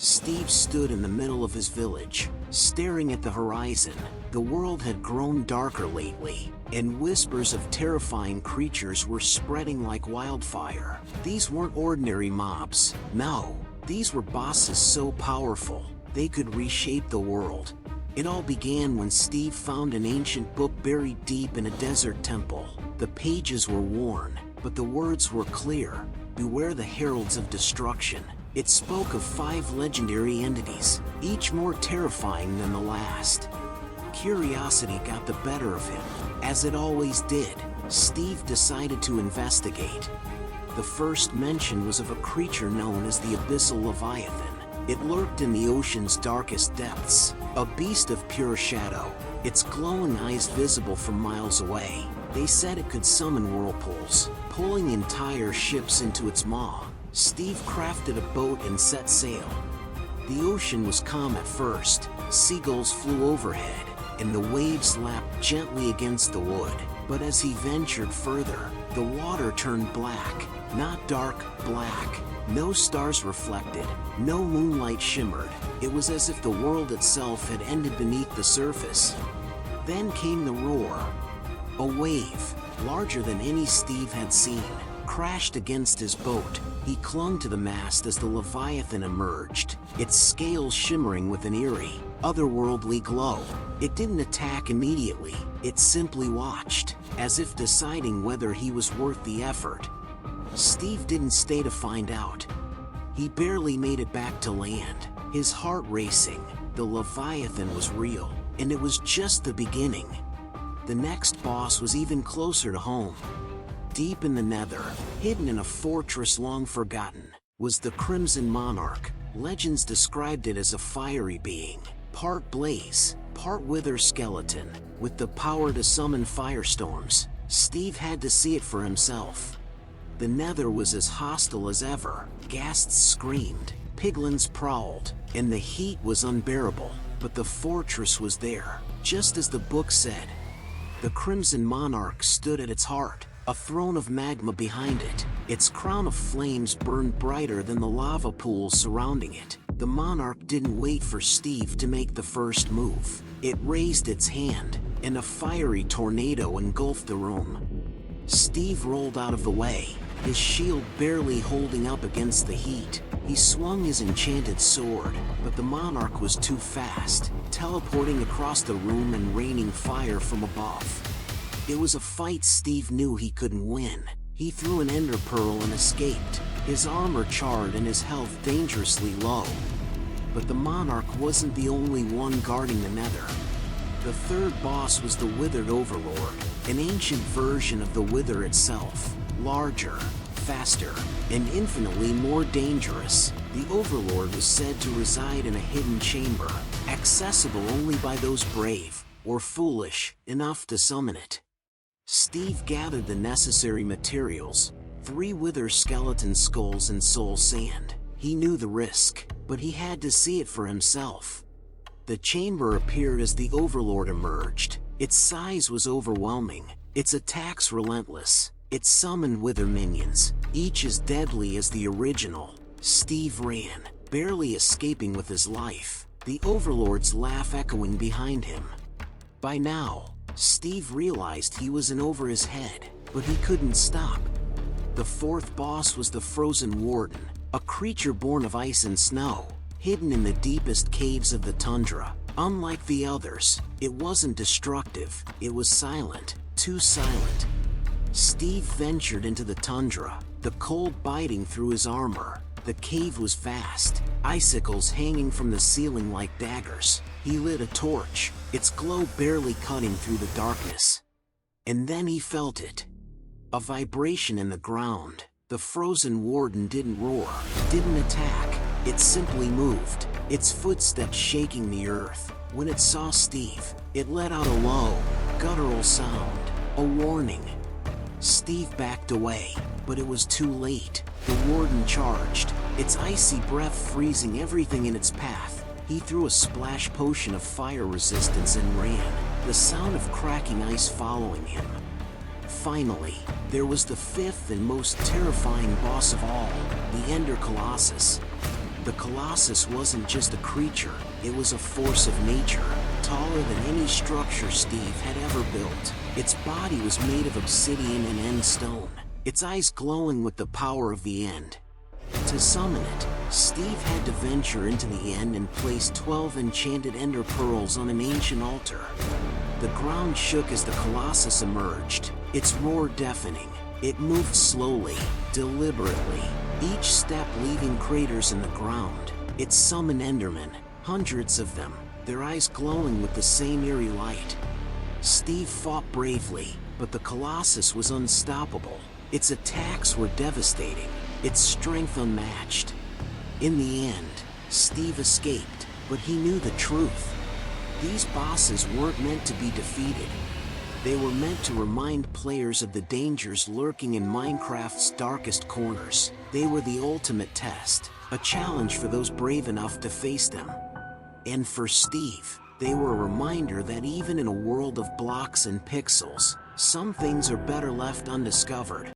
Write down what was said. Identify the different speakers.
Speaker 1: Steve stood in the middle of his village, staring at the horizon. The world had grown darker lately, and whispers of terrifying creatures were spreading like wildfire. These weren't ordinary mobs. No, these were bosses so powerful, they could reshape the world. It all began when Steve found an ancient book buried deep in a desert temple. The pages were worn, but the words were clear. Beware the heralds of destruction. It spoke of 5 legendary entities, each more terrifying than the last. Curiosity got the better of him. As it always did, Steve decided to investigate. The first mention was of a creature known as the Abyssal Leviathan. It lurked in the ocean's darkest depths, a beast of pure shadow, its glowing eyes visible from miles away. They said it could summon whirlpools, pulling entire ships into its maw. Steve crafted a boat and set sail. The ocean was calm at first. Seagulls flew overhead, and the waves lapped gently against the wood. But as he ventured further, the water turned black. Not dark, black. No stars reflected, no moonlight shimmered. It was as if the world itself had ended beneath the surface. Then came the roar. A wave, larger than any Steve had seen, crashed against his boat. He clung to the mast as the Leviathan emerged, its scales shimmering with an eerie, otherworldly glow. It didn't attack immediately, it simply watched, as if deciding whether he was worth the effort. Steve didn't stay to find out. He barely made it back to land, his heart racing. The Leviathan was real, and it was just the beginning. The next boss was even closer to home. Deep in the Nether, hidden in a fortress long forgotten, was the Crimson Monarch. Legends described it as a fiery being, part blaze, part wither skeleton, with the power to summon firestorms. Steve had to see it for himself. The Nether was as hostile as ever. Ghasts screamed, piglins prowled, and the heat was unbearable. But the fortress was there, just as the book said. The Crimson Monarch stood at its heart, a throne of magma behind it. Its crown of flames burned brighter than the lava pools surrounding it. The Monarch didn't wait for Steve to make the first move. It raised its hand, and a fiery tornado engulfed the room. Steve rolled out of the way, his shield barely holding up against the heat. He swung his enchanted sword, but the Monarch was too fast, teleporting across the room and raining fire from above. It was a fight Steve knew he couldn't win. He threw an ender pearl and escaped, his armor charred and his health dangerously low. But the Monarch wasn't the only one guarding the Nether. The third boss was the Withered Overlord, an ancient version of the Wither itself, larger, faster, and infinitely more dangerous. The Overlord was said to reside in a hidden chamber, accessible only by those brave, or foolish, enough to summon it. Steve gathered the necessary materials, 3 wither skeleton skulls and soul sand. He knew the risk, but he had to see it for himself. The chamber appeared as the Overlord emerged. Its size was overwhelming, its attacks relentless. It summoned wither minions, each as deadly as the original. Steve ran, barely escaping with his life, the Overlord's laugh echoing behind him. By now, Steve realized he was in over his head, but he couldn't stop. The fourth boss was the Frozen Warden, a creature born of ice and snow, hidden in the deepest caves of the tundra. Unlike the others, it wasn't destructive, it was silent, too silent. Steve ventured into the tundra, the cold biting through his armor. The cave was vast, icicles hanging from the ceiling like daggers. He lit a torch, its glow barely cutting through the darkness. And then he felt it. A vibration in the ground. The Frozen Warden didn't roar, didn't attack. It simply moved, its footsteps shaking the earth. When it saw Steve, it let out a low, guttural sound, a warning. Steve backed away, but it was too late. The Warden charged, its icy breath freezing everything in its path. He threw a splash potion of fire resistance and ran, the sound of cracking ice following him. Finally, there was the fifth and most terrifying boss of all, the Ender Colossus. The Colossus wasn't just a creature, it was a force of nature, taller than any structure Steve had ever built. Its body was made of obsidian and end stone, its eyes glowing with the power of the End. To summon it, Steve had to venture into the End and place 12 enchanted ender pearls on an ancient altar. The ground shook as the Colossus emerged, its roar deafening. It moved slowly, deliberately, each step leaving craters in the ground. It summoned endermen, hundreds of them, their eyes glowing with the same eerie light. Steve fought bravely, but the Colossus was unstoppable. Its attacks were devastating, its strength unmatched. In the end, Steve escaped, but he knew the truth. These bosses weren't meant to be defeated. They were meant to remind players of the dangers lurking in Minecraft's darkest corners. They were the ultimate test, a challenge for those brave enough to face them. And for Steve, they were a reminder that even in a world of blocks and pixels, some things are better left undiscovered.